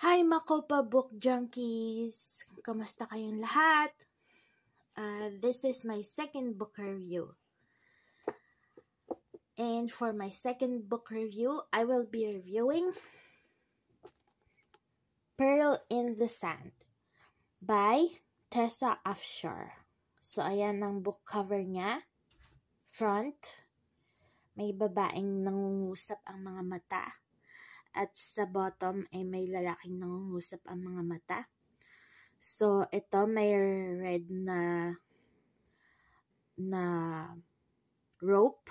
Hi Makopa Book Junkies! Kamusta kayong lahat? This is my second book review. And for my second book review, I will be reviewing Pearl in the Sand by Tessa Afshar. So, ayan ang book cover niya. Front, may babaeng nangungusap ang mga mata. At sa bottom ay may lalaking nangungusap ang mga mata. So, ito may red na rope.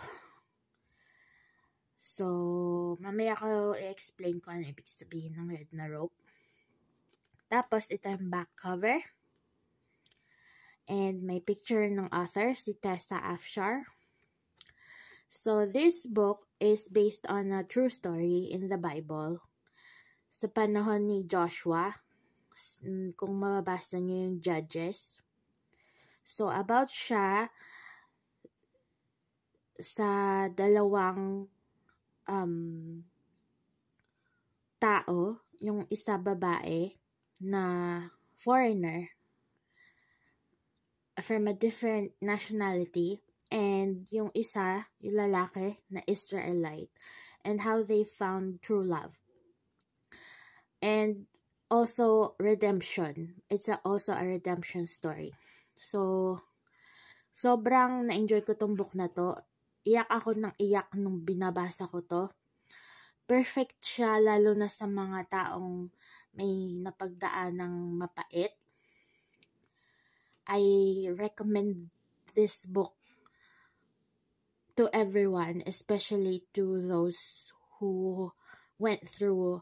So, mamaya ko i-explain ko ano ibig sabihin ng red na rope. Tapos, ito yung back cover. And may picture ng author, si Tessa Afshar. So, this book is based on a true story in the Bible. Sa panahon ni Joshua, kung mababasa niyo yung Judges. So, about siya sa dalawang tao, yung isa babae na foreigner from a different nationality, and yung isa, yung lalaki na Israelite, and how they found true love. And also redemption. It's also a redemption story. So, sobrang na-enjoy ko tong book na to. Iyak ako ng iyak nung binabasa ko to. Perfect siya lalo na sa mga taong may napagdaan ng mapait. I recommend this book to everyone, especially to those who went through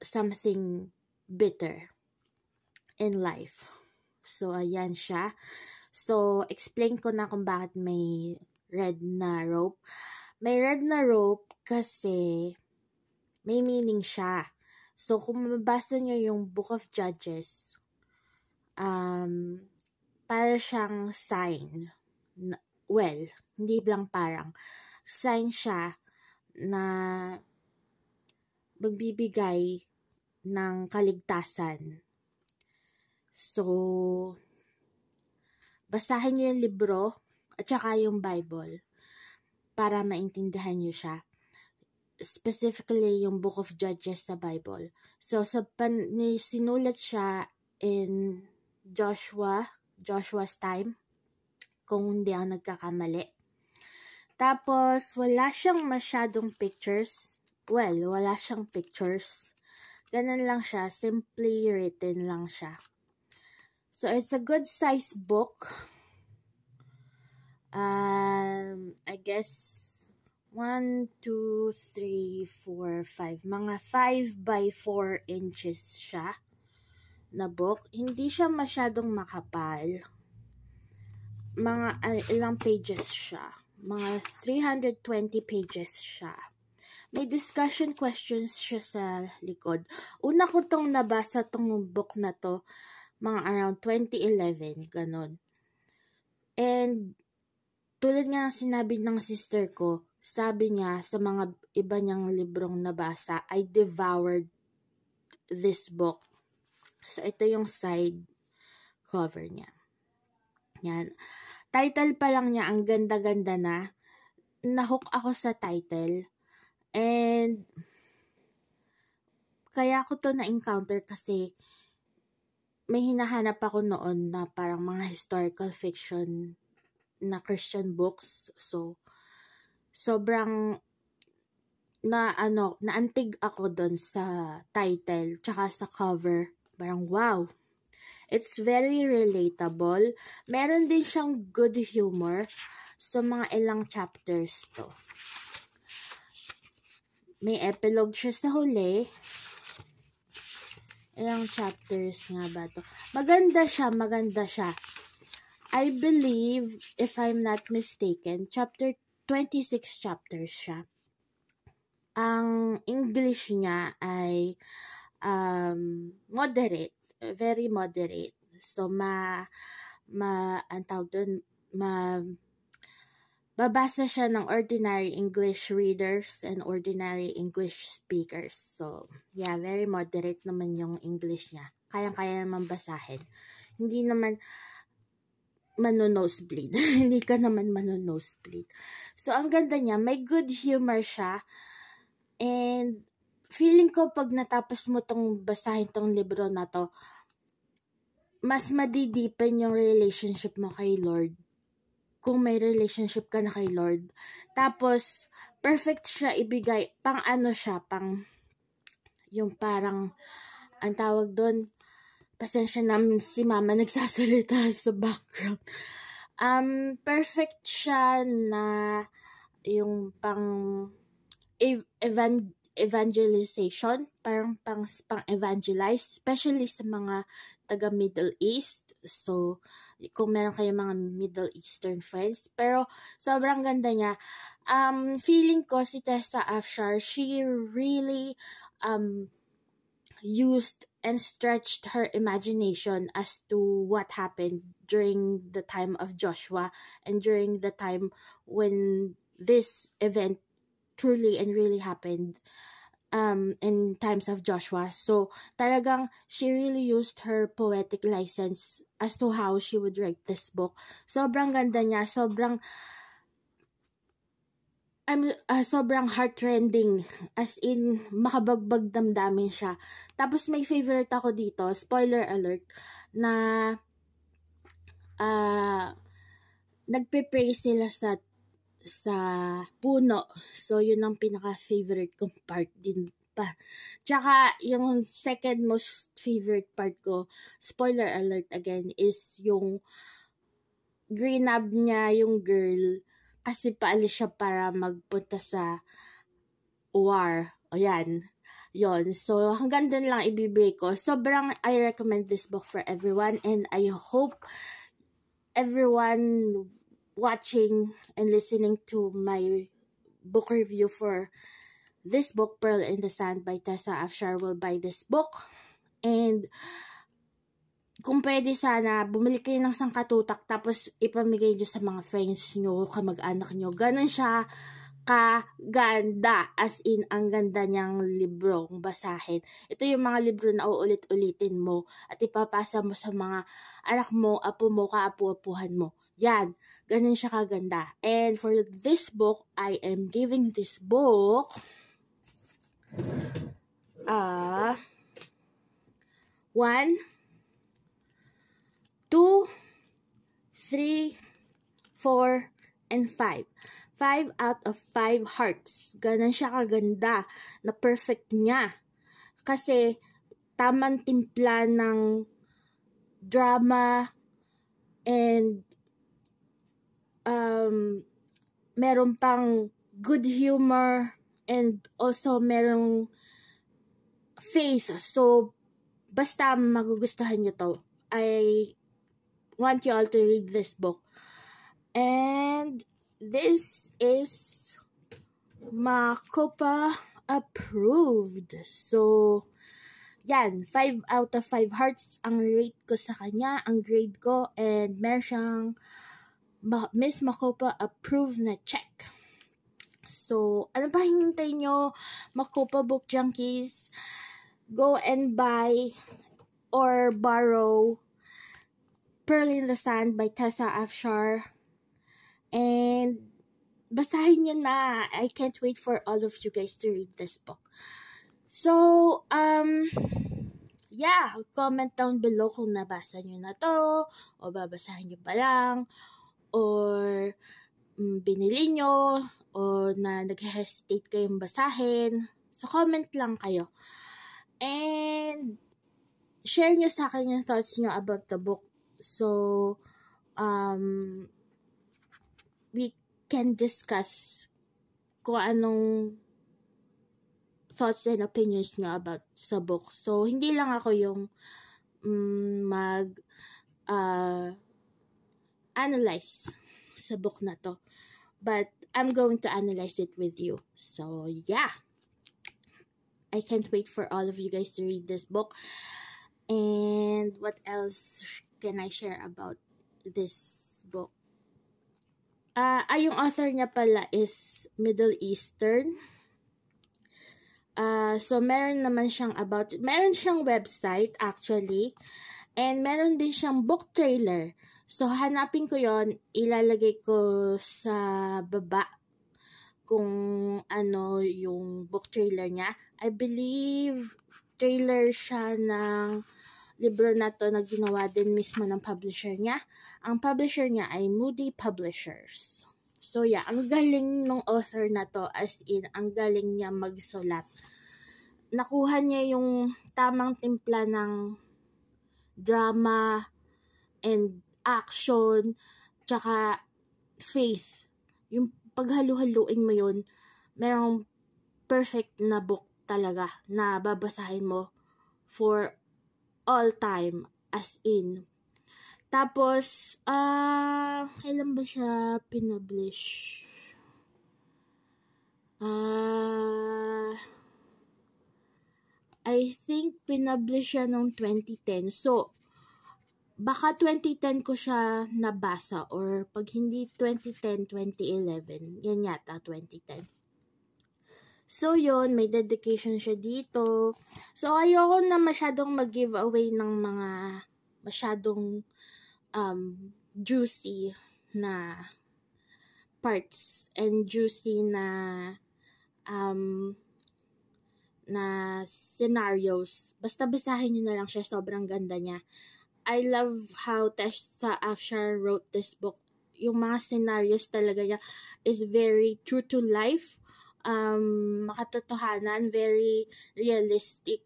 something bitter in life. So, ayan siya. So, explain ko na kung bakit may red na rope. May red na rope kasi may meaning siya. So, kung mabasa nyo yung Book of Judges, para siyang sign. Well, hindi lang parang. Sign siya na magbibigay ng kaligtasan. So, basahin niyo yung libro at saka yung Bible para maintindihan niyo siya. Specifically, yung Book of Judges sa Bible. So, sinulat siya in Joshua's time, kung hindi ako nagkakamali. Tapos, wala siyang masyadong pictures. Well, wala siyang pictures. Ganun lang siya. Simply written lang siya. So, it's a good size book. I guess 1, 2, 3, 4, 5. Mga 5 by 4 inches siya na book. Hindi siya masyadong makapal. Mga ilang pages siya. Mga 320 pages siya. May discussion questions siya sa likod. Una ko tong nabasa tong book na to, mga around 2011, ganun. And, tulad nga ng sinabi ng sister ko, sabi niya sa mga iba niyang librong nabasa, I devoured this book. So, ito yung side cover niya. Yan. Title pa lang niya, ang ganda-ganda na. Nahook ako sa title. And, kaya ko to na-encounter kasi may hinahanap ako noon na parang mga historical fiction na Christian books. So, sobrang naantig ako doon sa title tsaka sa cover. Parang wow. It's very relatable. Meron din siyang good humor sa mga ilang chapters to. May epilogue siya sa huli. Ilang chapters nga ba to? Maganda siya. I believe, if I'm not mistaken, 26 chapters siya. Ang English niya ay moderate, very moderate. So, ang tawag doon, babasa siya ng ordinary English readers and ordinary English speakers. So, yeah, very moderate naman yung English niya. Kayang-kaya naman basahin. Hindi naman mano-nosebleed. Hindi ka naman mano-nosebleed. So, ang ganda niya. May good humor siya. And, feeling ko pag natapos mo tong basahin tong libro na to, mas madideepen yung relationship mo kay Lord. Kung may relationship ka na kay Lord. Tapos, perfect siya ibigay. Pang ano siya, pang yung parang, ang tawag doon, pasensya na si mama nagsasalita sa background. Perfect siya na yung pang evangelization, parang pang evangelize, especially sa mga taga Middle East. So, kung meron kayo mga Middle Eastern friends. Pero, sobrang ganda niya. Feeling ko si Tessa Afshar, she really used and stretched her imagination as to what happened during the time of Joshua and during the time when this event truly and really happened in times of Joshua. So, talagang she really used her poetic license as to how she would write this book. Sobrang ganda niya, sobrang heartrending, as in makabagbag damdamin siya. Tapos may favorite ako dito, spoiler alert, na nagpe-pray sila sa puno. So, yun ang pinaka-favorite kong part din pa. Tsaka, yung second most favorite part ko, spoiler alert again, is yung grinab niya yung girl kasi paalis siya para magpunta sa war. O yan. Yon. So, hanggang dun lang ibibigay ko. Sobrang I recommend this book for everyone and I hope everyone watching and listening to my book review for this book, Pearl in the Sand by Tessa Afshar, will buy this book. And kung pwede sana, bumili kayo ng sangkatutak tapos ipamigay nyo sa mga friends nyo, kamag-anak nyo. Ganon siya kaganda. As in, ang ganda niyang libro kung basahin. Ito yung mga libro na uulit-ulitin mo at ipapasa mo sa mga anak mo, apo mo, kaapu-apuhan mo. Yan. Ganon siya kaganda. And for this book, I am giving this book 1, 2, 3, 4, and 5. 5 out of 5 hearts. Ganon siya kaganda. Na perfect niya. Kasi, tamang timpla ng drama and meron pang good humor and also merong faith. So, basta magugustuhan nyo to. I want you all to read this book. And this is Makopa approved. So, yan. 5 out of 5 hearts ang rate ko sa kanya, ang grade ko, and meron siyang Miss Makopa approved na check. So, ano pa hinintay nyo, Makopa Book Junkies? Go and buy or borrow Pearl in the Sand by Tessa Afshar. And basahin nyo na. I can't wait for all of you guys to read this book. So, yeah, comment down below kung nabasa nyo na to, o babasahin nyo pa lang, or binili nyo, o na nag-hesitate kayong basahin. So, comment lang kayo. And, share nyo sa akin yung thoughts nyo about the book. So, we can discuss kung anong thoughts and opinions nyo about sa book. So, hindi lang ako yung analyze sa book na to. But, I'm going to analyze it with you. So, yeah. I can't wait for all of you guys to read this book. And what else can I share about this book? Yung author niya pala is Middle Eastern. So, meron siyang website actually. And meron din siyang book trailer. So, hanapin ko yon, ilalagay ko sa baba kung ano yung book trailer niya. I believe trailer siya ng libro na to na ginawa din mismo ng publisher niya. Ang publisher niya ay Moody Publishers. So yeah, ang galing ng author na to, as in, ang galing niya magsulat. Nakuha niya yung tamang timpla ng drama and action, tsaka faith. Yung paghalu-haluin mo yun, merong perfect na book talaga na babasahin mo for all time, as in. Tapos, kailan ba siya pinublish? I think pinublish siya noong 2010. So, baka 2010 ko siya nabasa, or pag hindi 2010, 2011. Yan yata, 2010. So, yun, may dedication siya dito. So, ayoko na masyadong mag-giveaway ng mga masyadong juicy na parts and juicy na scenarios. Basta basahin nyo na lang siya, sobrang ganda niya. I love how Tessa Afshar wrote this book. Yung mga scenarios talaga niya is very true to life. Makatotohanan, very realistic.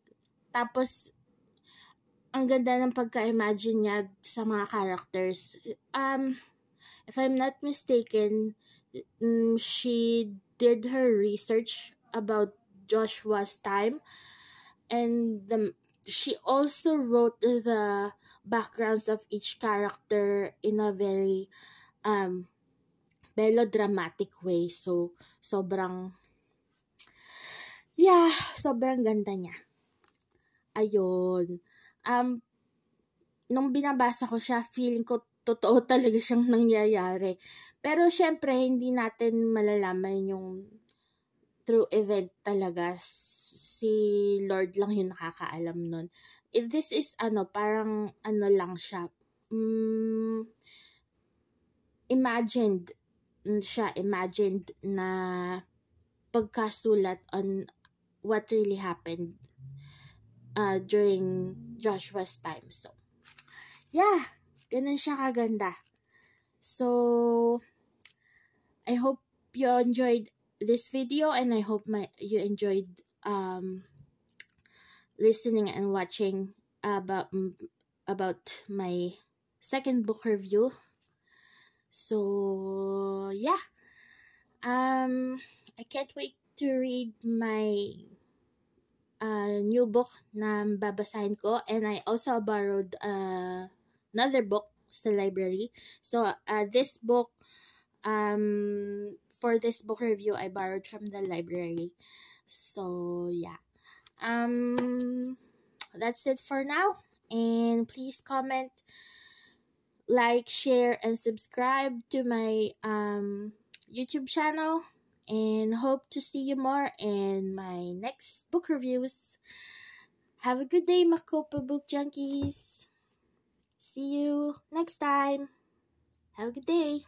Tapos, ang ganda ng pagka-imagine niya sa mga characters. If I'm not mistaken, she did her research about Joshua's time, and she also wrote the backgrounds of each character in a very melodramatic way. So, sobrang ganda niya. Ayun. Nung binabasa ko siya, feeling ko totoo talaga siyang nangyayari. Pero syempre, hindi natin malalaman yung true event talaga. Si Lord lang yung nakakaalam nun. This is parang lang siya. Imagined na pagkasulat on what really happened during Joshua's time. So, yeah, ganun siya kaganda. So, I hope you enjoyed this video, and I hope you enjoyed listening and watching about my second book review. So, yeah. I can't wait to read my new book na babasahin ko, and I also borrowed another book sa library. So this book, for this book review, I borrowed from the library. So yeah, that's it for now, and please comment, like, share, and subscribe to my YouTube channel. And hope to see you more in my next book reviews. Have a good day, Makopa Book Junkies. See you next time. Have a good day.